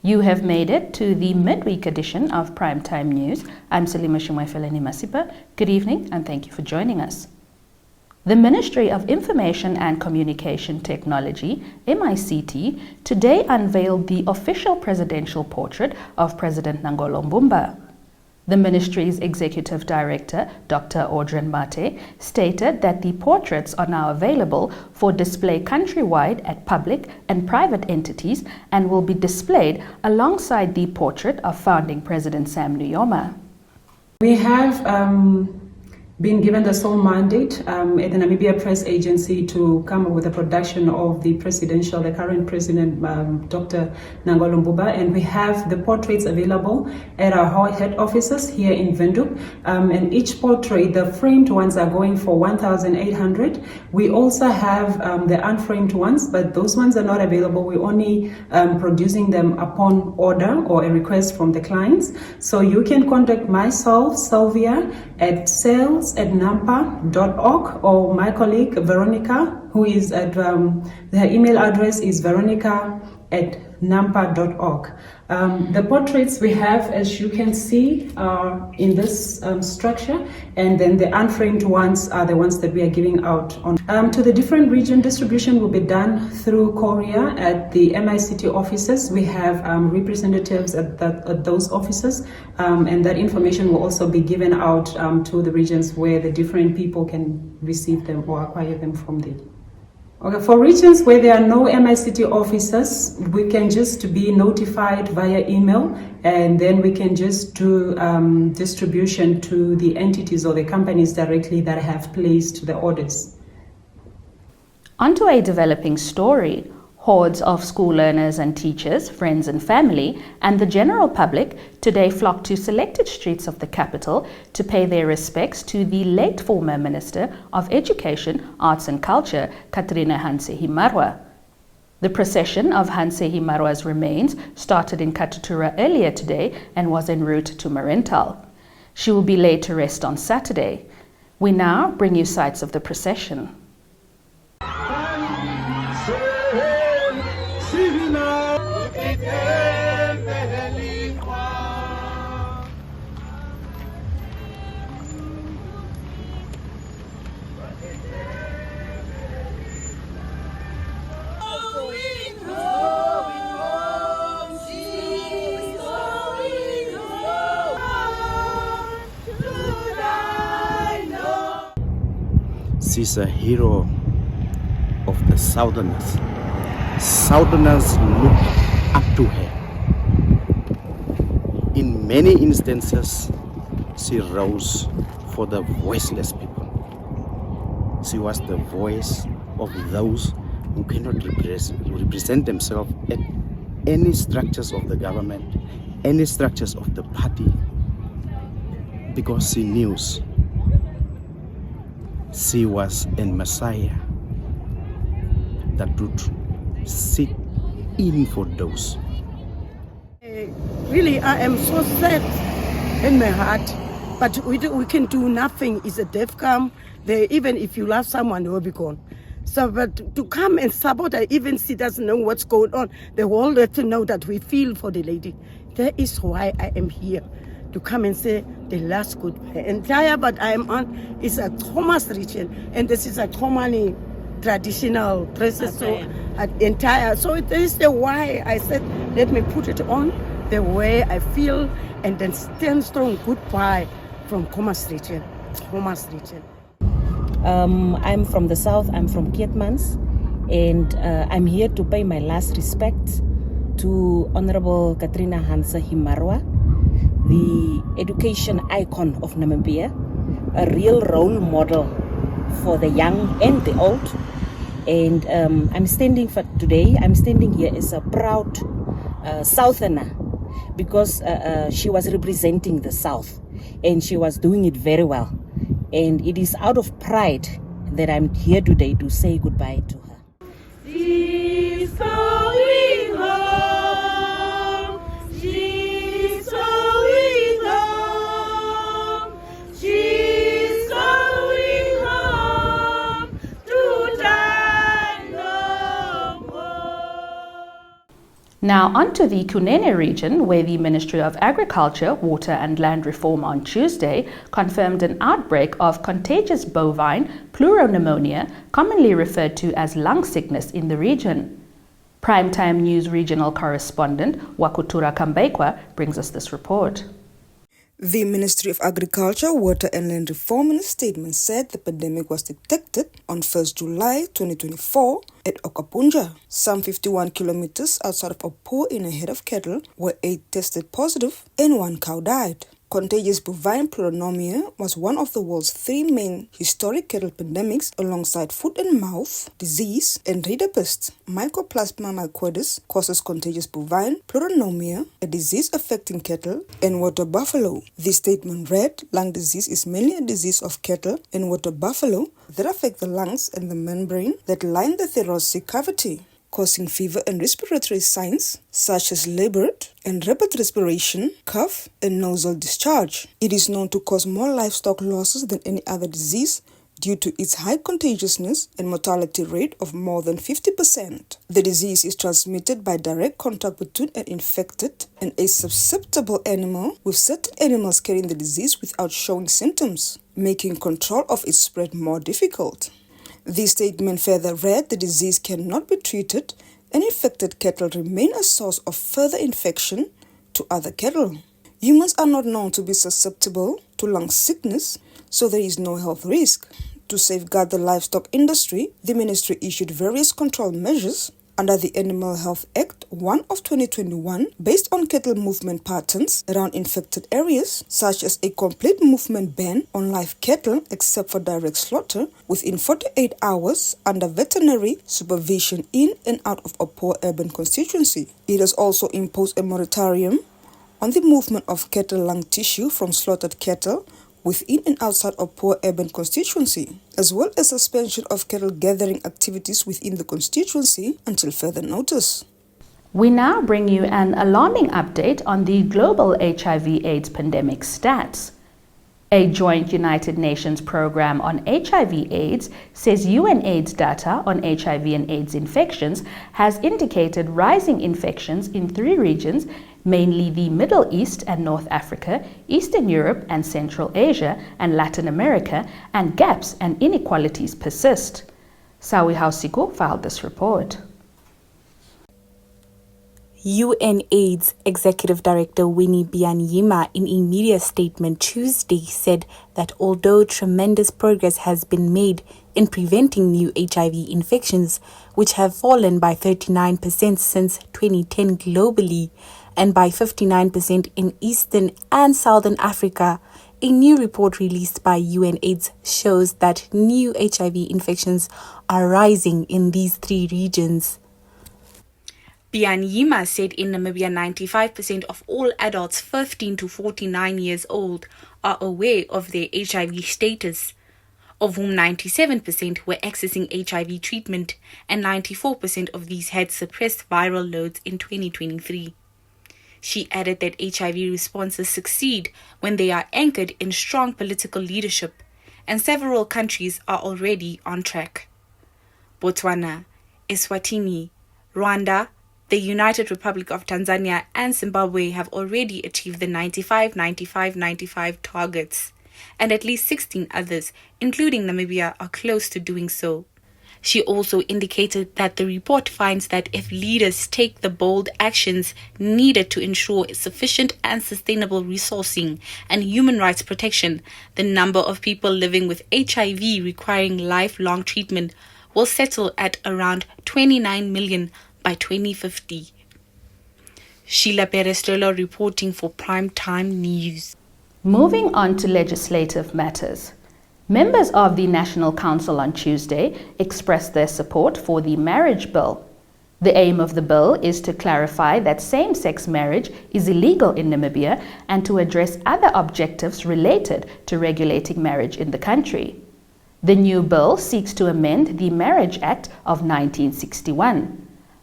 You have made it to the midweek edition of Primetime News. I'm Selima Shimwefeleni Masipa. Good evening and thank you for joining us. The Ministry of Information and Communication Technology, MICT, today unveiled the official presidential portrait of President Nangolo Mbumba. The ministry's executive director, Dr. Audrey Mate, stated that the portraits are now available for display countrywide at public and private entities and will be displayed alongside the portrait of founding President Sam Nujoma. We have been given the sole mandate at the Namibia Press Agency to come up with a production of the current president, Dr. Nangolo Mbumba, and we have the portraits available at our head offices here in Windhoek. And each portrait, the framed ones are going for 1,800. We also have the unframed ones, but those ones are not available. We're only producing them upon order or a request from the clients. So you can contact myself, Sylvia, at sales@nampa.org, or my colleague Veronica, who is at her email address is veronica@nampa.org. The portraits we have, as you can see, are in this structure, and then the unframed ones are the ones that we are giving out on. To the different region, distribution will be done through courier at the MICT offices. We have representatives at those offices, and that information will also be given out to the regions where the different people can receive them or acquire them from there. Okay, for regions where there are no MICT officers, we can just be notified via email, and then we can just do distribution to the entities or the companies directly that have placed the orders. Onto a developing story. Hordes of school learners and teachers, friends and family, and the general public today flocked to selected streets of the capital to pay their respects to the late former Minister of Education, Arts and Culture, Katrina Hanse-Himarwa. The procession of Hanse-Himarwa's remains started in Katrina earlier today and was en route to Marental. She will be laid to rest on Saturday. We now bring you sights of the procession. She's a hero of the Southerners. Southerners look up to her. In many instances, she rose for the voiceless people. She was the voice of those who cannot represent themselves at any structures of the government, any structures of the party, because she knew she was a Messiah that would sit in for those. Really, I am so sad in my heart, but we can do nothing. It's a death camp. Even if you love someone, they will be gone. So, but to come and support her, even she doesn't know what's going on, they will let her know that we feel for the lady. That is why I am here, to come and say the last goodbye. Entire, but I am on is a Thomas region, and this is a Thomani traditional dresses, so entire. So it is the why I said, let me put it on the way I feel, and then stand strong goodbye from Thomas region. I'm from the south. I'm from Keetmans, and I'm here to pay my last respect to Honorable Katrina Hanse-Himarwa, the education icon of Namibia, a real role model for the young and the old. And I'm standing here as a proud Southerner, because she was representing the South, and she was doing it very well. And it is out of pride that I'm here today to say goodbye to her. She's going home. She's going home. She's going home to die no more. Now onto the Kunene region, where the Ministry of Agriculture, Water and Land Reform on Tuesday confirmed an outbreak of contagious bovine pleuropneumonia, commonly referred to as lung sickness, in the region. Primetime News regional correspondent Wakutura Kambeikwa brings us this report. The Ministry of Agriculture, Water and Land Reform in a statement said the pandemic was detected on 1st July 2024 at Okapunja, some 51 kilometers outside of Opo, in a herd of cattle where 8 tested positive and 1 cow died. Contagious bovine pleuropneumonia was one of the world's 3 main historic cattle pandemics alongside foot and mouth disease and rinderpest. Mycoplasma mycoides causes contagious bovine pleuropneumonia, a disease affecting cattle and water buffalo. The statement read, lung disease is mainly a disease of cattle and water buffalo that affect the lungs and the membrane that line the thoracic cavity, causing fever and respiratory signs such as labored and rapid respiration, cough, and nasal discharge. It is known to cause more livestock losses than any other disease due to its high contagiousness and mortality rate of more than 50%. The disease is transmitted by direct contact between an infected and a susceptible animal, with certain animals carrying the disease without showing symptoms, making control of its spread more difficult. The statement further read, the disease cannot be treated and infected cattle remain a source of further infection to other cattle. Humans are not known to be susceptible to lung sickness, so there is no health risk. To safeguard the livestock industry, the ministry issued various control measures under the Animal Health Act 1 of 2021 based on cattle movement patterns around infected areas, such as a complete movement ban on live cattle except for direct slaughter within 48 hours under veterinary supervision in and out of a poor urban constituency. It has also imposed a moratorium on the movement of cattle lung tissue from slaughtered cattle within and outside of poor urban constituency, as well as suspension of cattle gathering activities within the constituency until further notice. We now bring you an alarming update on the global HIV AIDS pandemic stats. A joint United Nations program on HIV AIDS says UNAIDS data on HIV and AIDS infections has indicated rising infections in 3 regions, mainly the Middle East and North Africa, Eastern Europe and Central Asia and Latin America, and gaps and inequalities persist. Sawi Hausiko filed this report. UNAIDS Executive Director Winnie Byanyima, in a media statement Tuesday, said that although tremendous progress has been made in preventing new HIV infections, which have fallen by 39% since 2010 globally and by 59% in Eastern and Southern Africa, a new report released by UNAIDS shows that new HIV infections are rising in these 3 regions. Byanyima said in Namibia 95% of all adults 15 to 49 years old are aware of their HIV status, of whom 97% were accessing HIV treatment and 94% of these had suppressed viral loads in 2023. She added that HIV responses succeed when they are anchored in strong political leadership, and several countries are already on track. Botswana, Eswatini, Rwanda, the United Republic of Tanzania and Zimbabwe have already achieved the 95-95-95 targets, and at least 16 others, including Namibia, are close to doing so. She also indicated that the report finds that if leaders take the bold actions needed to ensure sufficient and sustainable resourcing and human rights protection, the number of people living with HIV requiring lifelong treatment will settle at around 29 million by 2050. Sheila Perestrello reporting for Primetime News. Moving on to legislative matters. Members of the National Council on Tuesday expressed their support for the marriage bill. The aim of the bill is to clarify that same-sex marriage is illegal in Namibia and to address other objectives related to regulating marriage in the country. The new bill seeks to amend the Marriage Act of 1961.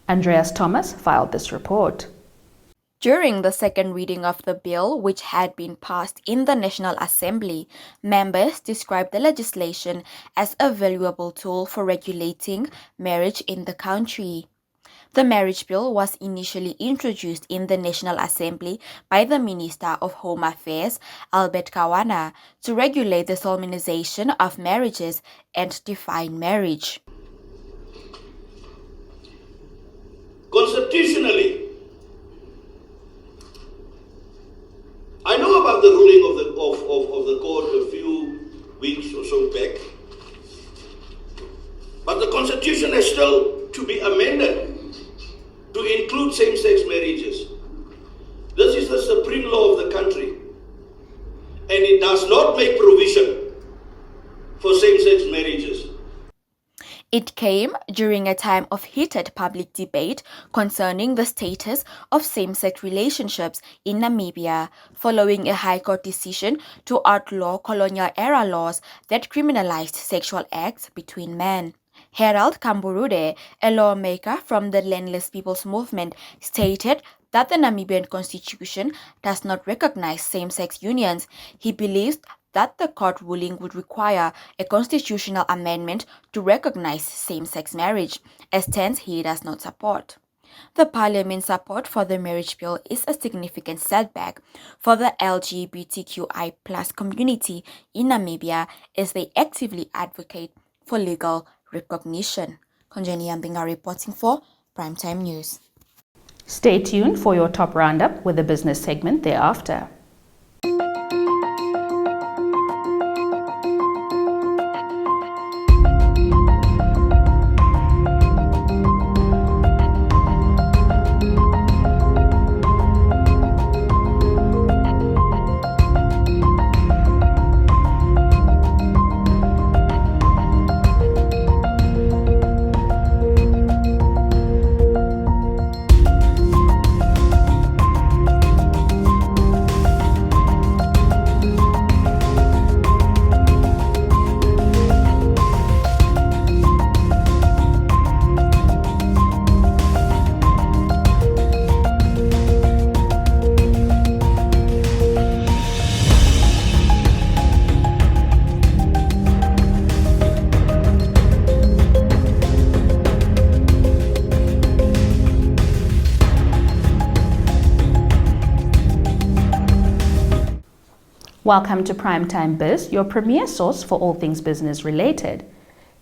Andreas Thomas filed this report. During the second reading of the bill, which had been passed in the National Assembly, members described the legislation as a valuable tool for regulating marriage in the country. The marriage bill was initially introduced in the National Assembly by the Minister of Home Affairs, Albert Kawana, to regulate the solemnization of marriages and define marriage. Constitutionally, I know about the ruling of the court a few weeks or so back, but the Constitution is still to be amended to include same-sex marriages. This is the supreme law of the country, and it does not make provision for same-sex marriages. It came during a time of heated public debate concerning the status of same-sex relationships in Namibia, following a High Court decision to outlaw colonial-era laws that criminalized sexual acts between men. Harold Kamburude, a lawmaker from the Landless People's Movement, stated that the Namibian constitution does not recognize same-sex unions. He believes that the court ruling would require a constitutional amendment to recognize same-sex marriage, a stance he does not support. The Parliament's support for the marriage bill is a significant setback for the LGBTQI+ community in Namibia as they actively advocate for legal recognition. Konjeni Yambinga reporting for Primetime News. Stay tuned for your top roundup with the business segment thereafter. Welcome to Primetime Biz, your premier source for all things business related.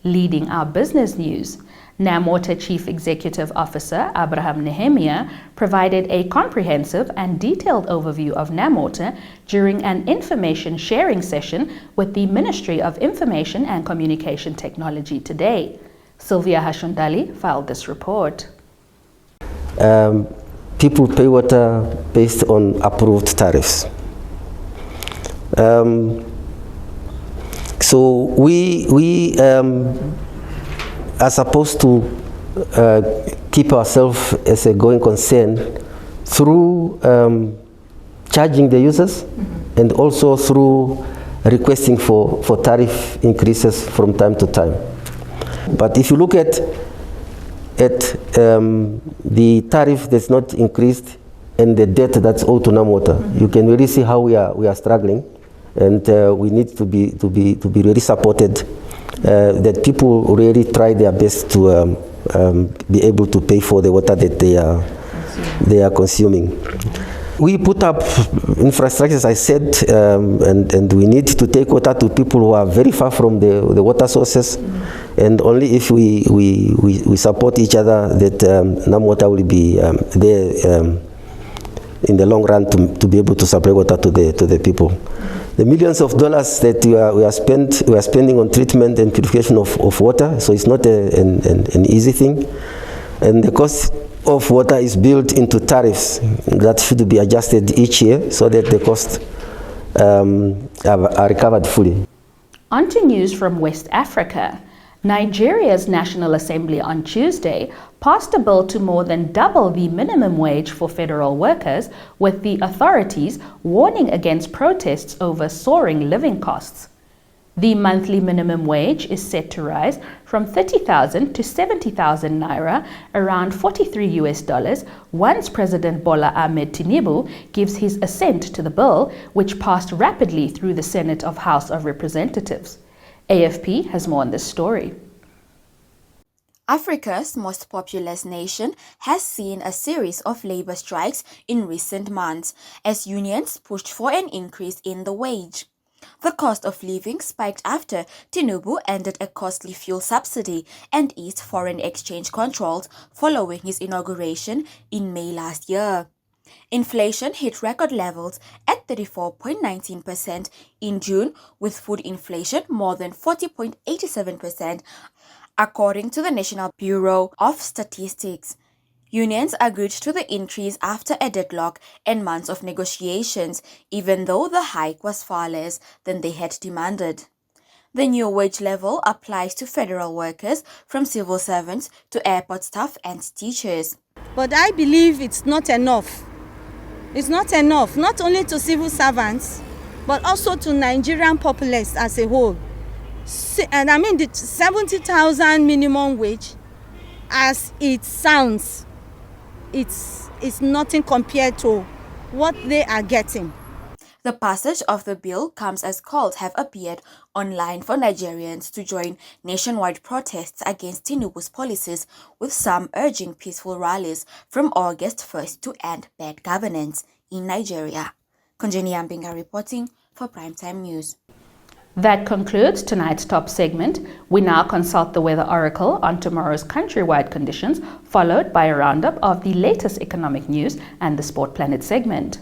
Leading our business news, NamWater Chief Executive Officer Abraham Nehemiah provided a comprehensive and detailed overview of NamWater during an information sharing session with the Ministry of Information and Communication Technology today. Sylvia Hashundali filed this report. People pay water based on approved tariffs. So we are supposed to keep ourselves as a going concern through charging the users and also through requesting for tariff increases from time to time. But if you look at the tariff that's not increased and the debt that's owed to NamWater, you can really see how we are struggling. And we need to be really supported, that people really try their best to be able to pay for the water that they are consuming. We put up infrastructure, as I said, and we need to take water to people who are very far from the water sources. And only if we support each other that NamWater will be there in the long run to be able to supply water to the people. The millions of dollars that we are spending on treatment and purification of water, so it's not an easy thing. And the cost of water is built into tariffs that should be adjusted each year so that the costs are recovered fully. On to news from West Africa. Nigeria's National Assembly on Tuesday passed a bill to more than double the minimum wage for federal workers, with the authorities warning against protests over soaring living costs. The monthly minimum wage is set to rise from 30,000 to 70,000 naira, around $43 once President Bola Ahmed Tinubu gives his assent to the bill, which passed rapidly through the Senate of House of Representatives. AFP has more on this story. Africa's most populous nation has seen a series of labor strikes in recent months as unions pushed for an increase in the wage. The cost of living spiked after Tinubu ended a costly fuel subsidy and eased foreign exchange controls following his inauguration in May last year. Inflation hit record levels at 34.19% in June, with food inflation more than 40.87%, according to the National Bureau of Statistics. Unions agreed to the increase after a deadlock and months of negotiations, even though the hike was far less than they had demanded. The new wage level applies to federal workers, from civil servants to airport staff and teachers. But I believe it's not enough. It's not enough, not only to civil servants, but also to Nigerian populace as a whole. And I mean, the 70,000 minimum wage, as it sounds, it's nothing compared to what they are getting. The passage of the bill comes as calls have appeared online for Nigerians to join nationwide protests against Tinubu's policies, with some urging peaceful rallies from August 1st to end bad governance in Nigeria. Konjeni Ambinga reporting for Primetime News. That concludes tonight's top segment. We now consult the weather oracle on tomorrow's countrywide conditions, followed by a roundup of the latest economic news and the Sport Planet segment.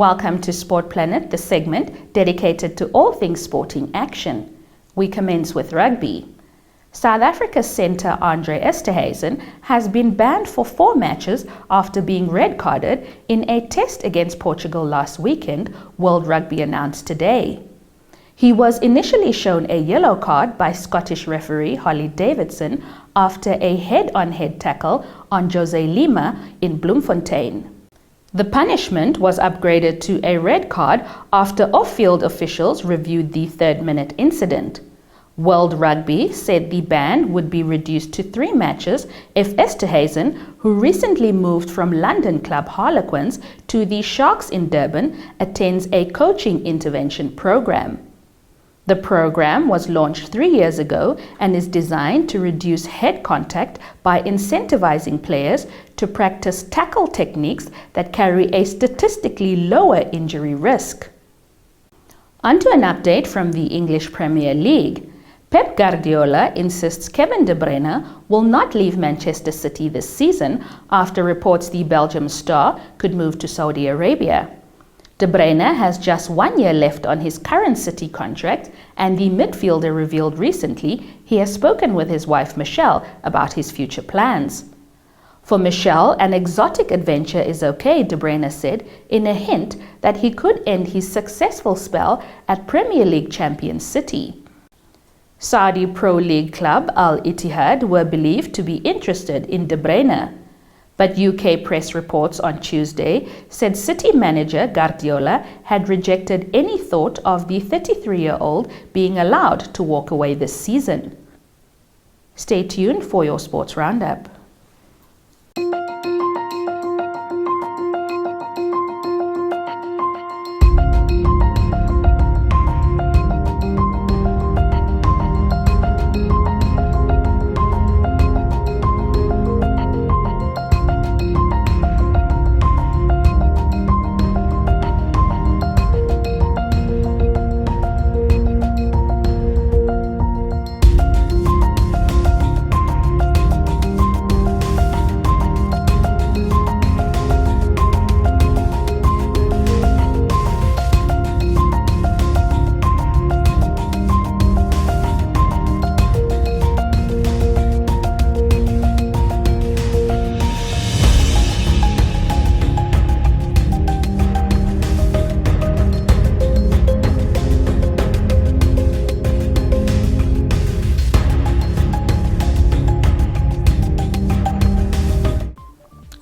Welcome to Sport Planet, the segment dedicated to all things sporting action. We commence with rugby. South Africa's centre Andre Esterhuizen has been banned for 4 matches after being red-carded in a test against Portugal last weekend, World Rugby announced today. He was initially shown a yellow card by Scottish referee Holly Davidson after a head-on-head tackle on Jose Lima in Bloemfontein. The punishment was upgraded to a red card after off-field officials reviewed the 3rd-minute incident. World Rugby said the ban would be reduced to 3 matches if Esterhuizen, who recently moved from London club Harlequins to the Sharks in Durban, attends a coaching intervention program. The program was launched 3 years ago and is designed to reduce head contact by incentivizing players to practice tackle techniques that carry a statistically lower injury risk. On to an update from the English Premier League. Pep Guardiola insists Kevin De Bruyne will not leave Manchester City this season after reports the Belgium star could move to Saudi Arabia. De Bruyne has just 1 year left on his current City contract, and the midfielder revealed recently he has spoken with his wife Michelle about his future plans. For Michelle, an exotic adventure is okay, De Bruyne said, in a hint that he could end his successful spell at Premier League champion City. Saudi Pro League club Al Ittihad were believed to be interested in De Bruyne. But UK press reports on Tuesday said City manager Guardiola had rejected any thought of the 33-year-old being allowed to walk away this season. Stay tuned for your sports roundup.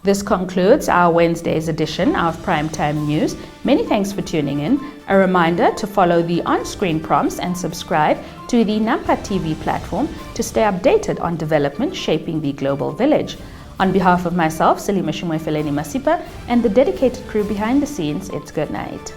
This concludes our Wednesday's edition of Primetime News. Many thanks for tuning in. A reminder to follow the on-screen prompts and subscribe to the Nampa TV platform to stay updated on developments shaping the global village. On behalf of myself, Hanse-Himarwa, and the dedicated crew behind the scenes, it's good night.